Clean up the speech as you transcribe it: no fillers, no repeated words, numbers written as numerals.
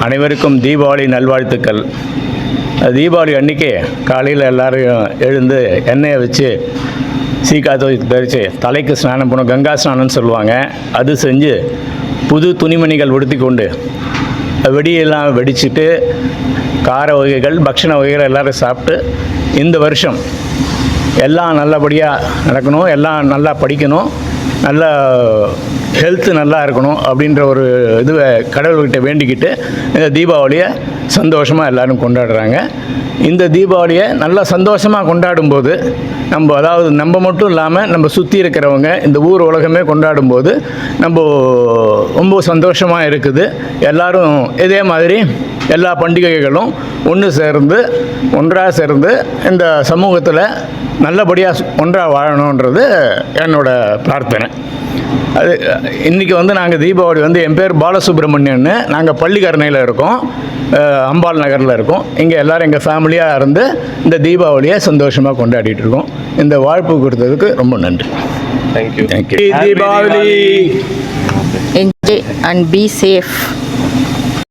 அனைவருக்கும் தீபாவளி நல்வாழ்த்துக்கள். தீபாவளி அன்றைக்கி காலையில் எல்லோரும் எழுந்து எண்ணெயை வச்சு சீக்காய் பறித்து தலைக்கு ஸ்நானம் பண்ணணும், கங்கா ஸ்நானம்னு சொல்லுவாங்க. அது செஞ்சு புது துணிமணிகள் உடுத்தி கொண்டு வெடியெல்லாம் வெடிச்சுட்டு கார வகைகள் பக்ஷண வகைகள் எல்லோரும் சாப்பிட்டு இந்த வருஷம் எல்லாம் நல்லபடியாக நடக்கணும், எல்லாம் நல்லா படிக்கணும், நல்லா ஹெல்த்து நல்லா இருக்கணும் அப்படின்ற ஒரு இதுவை கடவுள்கிட்ட வேண்டிக்கிட்டு இந்த தீபாவளியை சந்தோஷமாக எல்லோரும் கொண்டாடுறாங்க. இந்த தீபாவளியை நல்லா சந்தோஷமாக கொண்டாடும்போது நம்ம மட்டும் இல்லாமல் நம்ம சுற்றி இருக்கிறவங்க இந்த ஊர் உலகமே கொண்டாடும்போது நம்ம ரொம்ப சந்தோஷமாக இருக்குது. எல்லோரும் இதே மாதிரி எல்லா பண்டிகைகளும் ஒன்றாக சேர்ந்து இந்த சமூகத்தில் நல்லபடியாக ஒன்றாக வாழணுன்றது என்னோடய பிரார்த்தனை. அது இன்றைக்கி நாங்கள் தீபாவளி என் பேர் பாலசுப்ரமணியன்னு, நாங்கள் பள்ளிக்கரணையில் இருக்கோம், அம்பாள் நகரில் இருக்கோம். இங்கே எல்லோரும் எங்கள் ஃபேமிலியாக இருந்து இந்த தீபாவளியை சந்தோஷமாக கொண்டாடிட்டு இருக்கோம். இந்த வாழ்ப்பு கொடுத்ததுக்கு ரொம்ப நன்றி. Thank you. Deepavali. Enjoy and be safe.